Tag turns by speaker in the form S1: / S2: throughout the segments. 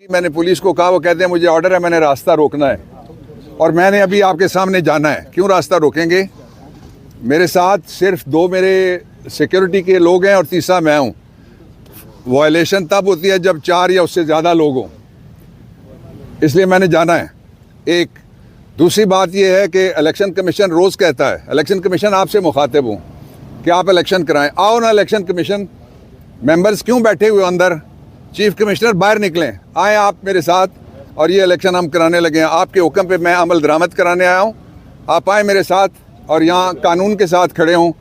S1: मैंने पुलिस को कहा, वो कहते हैं मुझे ऑर्डर है, मैंने रास्ता रोकना है और मैंने अभी आपके सामने जाना है। क्यों रास्ता रोकेंगे? मेरे साथ सिर्फ 2 मेरे सिक्योरिटी के लोग हैं और तीसरा मैं हूँ। वायलेशन तब होती है जब 4 या उससे ज़्यादा लोग हों, इसलिए मैंने जाना है। एक दूसरी बात यह है कि इलेक्शन कमीशन रोज़ कहता है, इलेक्शन कमीशन आपसे मुखातिब हूँ कि आप इलेक्शन कराएं। आओ ना इलेक्शन कमीशन मेंबर्स, क्यों बैठे हुए अंदर? चीफ कमिश्नर बाहर निकलें, आए आप मेरे साथ और ये इलेक्शन हम कराने लगे हैं। आपके हुक्म पे मैं अमल दरामद कराने आया हूँ। आप आए मेरे साथ और यहाँ कानून के साथ खड़े हों,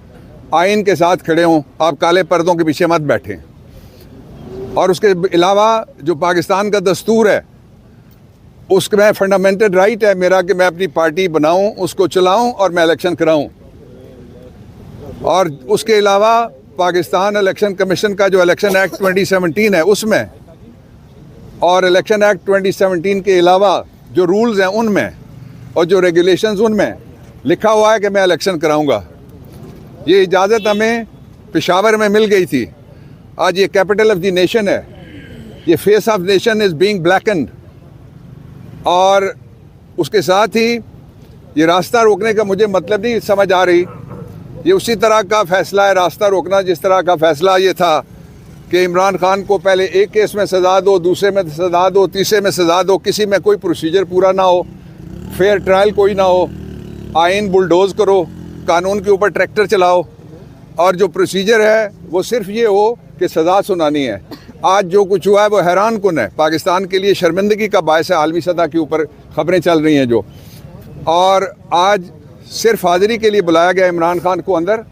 S1: आइन के साथ खड़े हों। आप काले पर्दों के पीछे मत बैठें। और उसके अलावा जो पाकिस्तान का दस्तूर है, उसमें फंडामेंटल राइट है मेरा कि मैं अपनी पार्टी बनाऊं, उसको चलाऊं और मैं इलेक्शन कराऊं। और उसके अलावा पाकिस्तान इलेक्शन कमीशन का जो इलेक्शन एक्ट 2017 है उसमें, और इलेक्शन एक्ट 2017 के अलावा जो रूल्स हैं उनमें और जो रेगुलेशंस उनमें लिखा हुआ है कि मैं इलेक्शन कराऊंगा। ये इजाज़त हमें पेशावर में मिल गई थी। आज ये कैपिटल ऑफ द नेशन है, ये face of nation is being blackened. और उसके साथ ही ये रास्ता रोकने का मुझे मतलब नहीं समझ आ रही। ये उसी तरह का फ़ैसला है रास्ता रोकना जिस तरह का फ़ैसला ये था कि इमरान खान को पहले एक केस में सज़ा दो, दूसरे में सज़ा दो, तीसरे में सज़ा दो, किसी में कोई प्रोसीजर पूरा ना हो, फेयर ट्रायल कोई ना हो, आइन बुलडोज़ करो, कानून के ऊपर ट्रैक्टर चलाओ और जो प्रोसीजर है वो सिर्फ ये हो कि सज़ा सुनानी है। आज जो कुछ हुआ है वो हैरान कुन है, पाकिस्तान के लिए शर्मिंदगी का बायस है। आलमी सतह के ऊपर ख़बरें चल रही हैं जो, और आज सिर्फ हाज़िरी के लिए बुलाया गया इमरान खान को अंदर,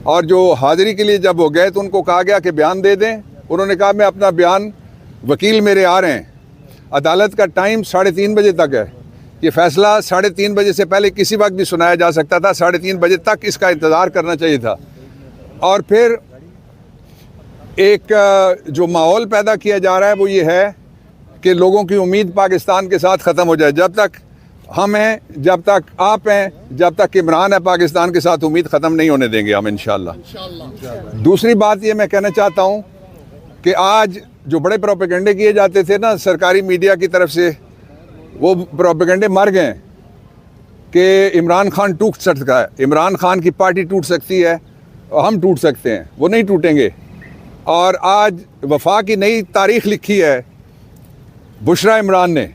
S1: और जो हाज़िरी के लिए जब वो गए तो उनको कहा गया कि बयान दे दें। उन्होंने कहा मैं अपना बयान, वकील मेरे आ रहे हैं। अदालत का टाइम 3:30 बजे तक है। ये फ़ैसला 3:30 बजे से पहले किसी वक्त भी सुनाया जा सकता था। 3:30 बजे तक इसका इंतज़ार करना चाहिए था। और फिर एक जो माहौल पैदा किया जा रहा है वो ये है कि लोगों की उम्मीद पाकिस्तान के साथ ख़त्म हो जाए। जब तक हम हैं, जब तक आप हैं, जब तक इमरान है, पाकिस्तान के साथ उम्मीद ख़त्म नहीं होने देंगे हम इंशाअल्लाह। दूसरी बात ये मैं कहना चाहता हूँ कि आज जो बड़े प्रोपेगेंडे किए जाते थे ना सरकारी मीडिया की तरफ से, वो प्रोपेगेंडे मर गए कि इमरान खान टूट सकता है, इमरान खान की पार्टी टूट सकती है, हम टूट सकते हैं। वो नहीं टूटेंगे। और आज वफा की नई तारीख़ लिखी है बुशरा इमरान ने,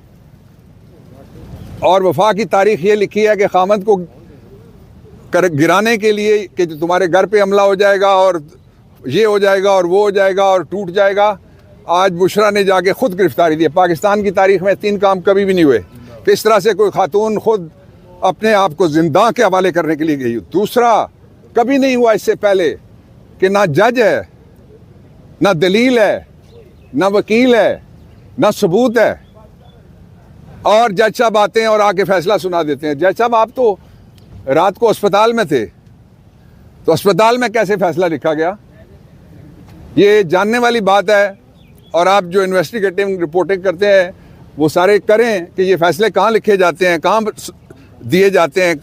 S1: और वफा की तारीख़ ये लिखी है कि ख़ामद को गिराने के लिए कि तुम्हारे घर पे हमला हो जाएगा और ये हो जाएगा और वो हो जाएगा और टूट जाएगा। आज बुशरा ने जाके ख़ुद गिरफ्तारी दी। पाकिस्तान की तारीख़ में 3 काम कभी भी नहीं हुए कि इस तरह से कोई खातून ख़ुद अपने आप को जिंदा के हवाले करने के लिए गई। दूसरा, कभी नहीं हुआ इससे पहले कि ना जज है, ना दलील है, ना वकील है, ना सबूत है, और जज साहब आते हैं और आके फ़ैसला सुना देते हैं। जज साहब आप तो रात को अस्पताल में थे, तो अस्पताल में कैसे फ़ैसला लिखा गया? ये जानने वाली बात है। और आप जो इन्वेस्टिगेटिव रिपोर्टिंग करते हैं वो सारे करें कि ये फ़ैसले कहाँ लिखे जाते हैं, कहाँ दिए जाते हैं,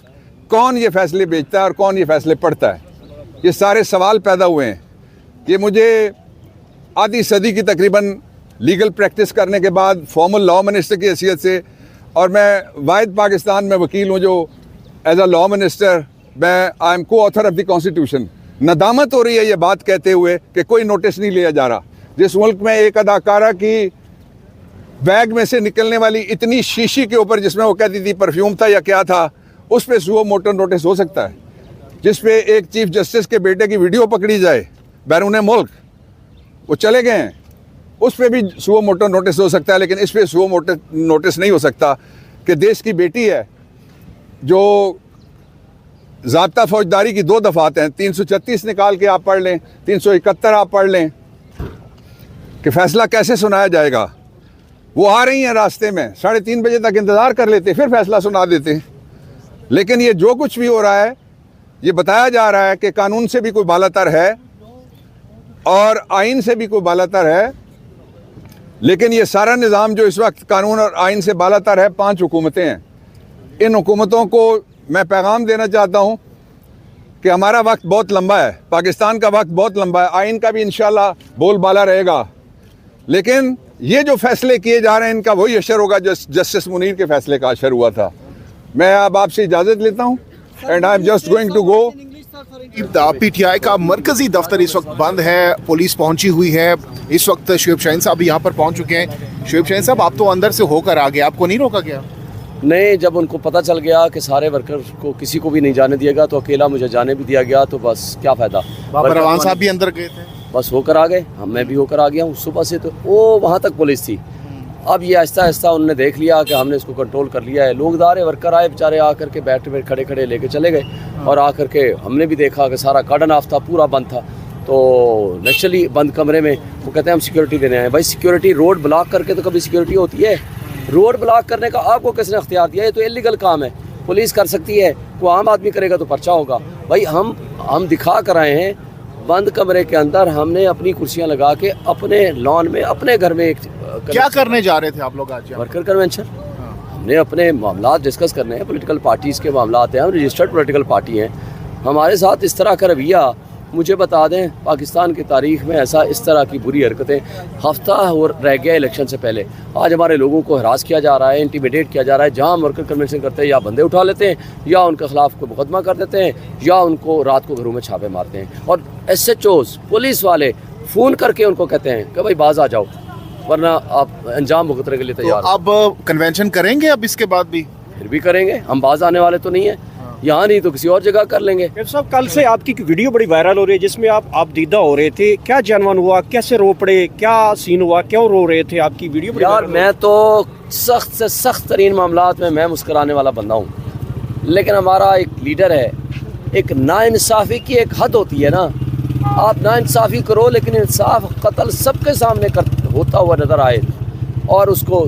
S1: कौन ये फ़ैसले बेचता है और कौन ये फ़ैसले पढ़ता है। ये सारे सवाल पैदा हुए हैं। ये मुझे आधी सदी की तकरीबन लीगल प्रैक्टिस करने के बाद फॉर्मल लॉ मिनिस्टर की हैसियत से, और मैं वाहिद पाकिस्तान में वकील हूँ जो एज अ लॉ मिनिस्टर मैं आई एम को ऑथर ऑफ द कॉन्स्टिट्यूशन। नदामत हो रही है ये बात कहते हुए कि कोई नोटिस नहीं लिया जा रहा। जिस मुल्क में एक अदाकारा की बैग में से निकलने वाली इतनी शीशी के ऊपर, जिसमें वो कहती थी परफ्यूम था या क्या था, उस पर सुओ मोटो नोटिस हो सकता है। जिस पे एक चीफ जस्टिस के बेटे की वीडियो पकड़ी जाए बैरून मुल्क, वो चले गए हैं, उस पर भी सुओ मोटो नोटिस हो सकता है। लेकिन इस पर सुओ मोटो नोटिस नहीं हो सकता कि देश की बेटी है जो ज़ाब्ता फौजदारी की 2 दफ़ात हैं, 336 निकाल के आप पढ़ लें, 371 आप पढ़ लें कि फ़ैसला कैसे सुनाया जाएगा। वो आ रही हैं रास्ते में, 3:30 बजे तक इंतज़ार कर लेते, फिर फ़ैसला सुना देते। लेकिन ये जो कुछ भी हो रहा है, ये बताया जा रहा है कि कानून से भी कोई बालातर है और आइन से भी कोई बालातर है। लेकिन ये सारा निज़ाम जो इस वक्त कानून और आइन से बालातर है, 5 हुकूमतें हैं। इन हुकूमतों को मैं पैगाम देना चाहता हूँ कि हमारा वक्त बहुत लंबा है, पाकिस्तान का वक्त बहुत लंबा है, आइन का भी इंशाल्लाह बोलबाला रहेगा। लेकिन ये जो फैसले किए जा रहे हैं इनका वही असर होगा जो जस्टिस मुनीर के फैसले का असर हुआ था। मैं अब आपसे इजाज़त लेता हूँ and I am just going to go.
S2: PTI का मरकजी दफ्तर इस वक्त बंद है, पुलिस पहुंची हुई है। इस वक्त शुएब शाहीन साहब यहाँ पर पहुंच चुके हैं। शुएब शाहीन साहब, आप तो अंदर से होकर आ गए, आपको नहीं रोका गया?
S3: नहीं, जब उनको पता चल गया कि सारे वर्कर को किसी को भी नहीं जाने दिएगा तो अकेला मुझे जाने भी दिया गया, तो बस क्या फ़ायदा।
S2: बाबर रवान साहब भी अंदर गए थे,
S3: बस होकर आ गए, मैं भी होकर आ गया हूँ सुबह से। तो वो वहाँ तक पुलिस थी। अब ये आहिस्ता आहिस्ता उन्होंने देख लिया कि हमने इसको कंट्रोल कर लिया है। लोग दारे वर्कर आए बेचारे, आकर के बैठ में खड़े खड़े लेके चले गए। और आकर के हमने भी देखा कि सारा कार्डन ऑफ था, पूरा बंद था। तो नेचुरली बंद कमरे में वो कहते हैं हम सिक्योरिटी देने आए। भाई सिक्योरिटी, रोड ब्लॉक करके तो कभी सिक्योरिटी होती है? रोड ब्लॉक करने का आपको किसने अख्तियार दिया? ये तो इलीगल काम है, पुलिस कर सकती है, कोई आम आदमी करेगा तो पर्चा होगा। भाई हम दिखा कर आए हैं, बंद कमरे के अंदर हमने अपनी कुर्सियां लगा के अपने लॉन में अपने घर में
S2: क्या करने जा रहे थे आप लोग आज?
S3: Worker convention. हमने अपने मामला डिस्कस करने हैं, पॉलिटिकल पार्टीज़ के मामला हैं, हम रजिस्टर्ड पॉलिटिकल पार्टी हैं। हमारे साथ इस तरह का रवैया, मुझे बता दें पाकिस्तान की तारीख में ऐसा इस तरह की बुरी हरकतें हफ्ता और रह गया इलेक्शन से पहले। आज हमारे लोगों को हरास किया जा रहा है, इंटिमिडेट किया जा रहा है। जहां वर्कर कन्वेंशन करते हैं या बंदे उठा लेते हैं या उनके खिलाफ को मुकदमा कर देते हैं या उनको रात को घरों में छापे मारते हैं। और SHOs, पुलिस वाले फ़ोन करके उनको कहते हैं कि भाई बाज आ जाओ वरना आप अंजाम भुगतने के लिए तैयार।
S2: तो अब कन्वेंशन करेंगे अब इसके बाद भी?
S3: फिर भी करेंगे, हम बाज आने वाले तो नहीं है। यहाँ नहीं तो किसी और जगह कर लेंगे।
S4: साहब, कल से आपकी वीडियो बड़ी वायरल हो रही है जिसमें आप दीदा हो रहे थे। क्या जानवन हुआ, कैसे रो पड़े, क्या सीन हुआ, क्यों रो रहे थे? आपकी वीडियो बड़ी
S3: यार मैं तो सख्त से सख्त तरीन मामलात में मैं मुस्कुराने वाला बंदा हूँ, लेकिन हमारा एक लीडर है, एक नाइंसाफ़ी की एक हद होती है ना। आप नाइंसाफ़ी करो लेकिन इंसाफ कत्ल सबके सामने होता हुआ नज़र आए और उसको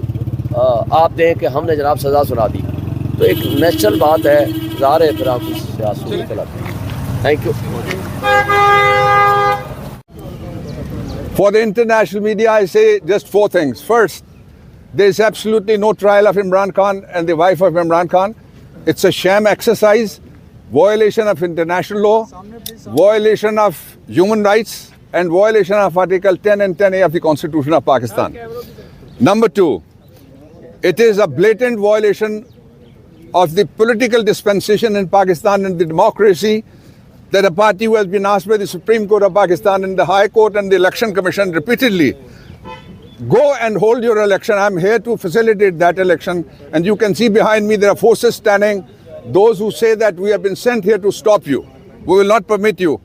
S3: आप दें कि हमने जनाब सज़ा सुना दी, तो एक नेचुरल बात है। ज़ाहिर है फिर आप सियासत चलाते हैं। Thank you.
S1: For the international media, I say just 4 things. First, there is absolutely no trial of Imran Khan and the wife of Imran Khan. It's a sham exercise, violation of international law, violation of human rights, and violation of Article 10 and 10A of the Constitution of Pakistan. Number 2, it is a blatant violation of the political dispensation in Pakistan and the democracy that a party who has been asked by the Supreme Court of Pakistan and the High Court and the Election Commission repeatedly, go and hold your election. I'm here to facilitate that election. And you can see behind me there are forces standing, those who say that we have been sent here to stop you. We will not permit you.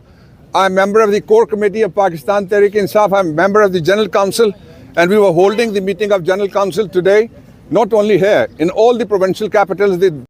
S1: I'm a member of the core committee of Pakistan Tehreek-e-Insaf. I'm a member of the General Council, and we were holding the meeting of General Council today, not only here, in all the provincial capitals.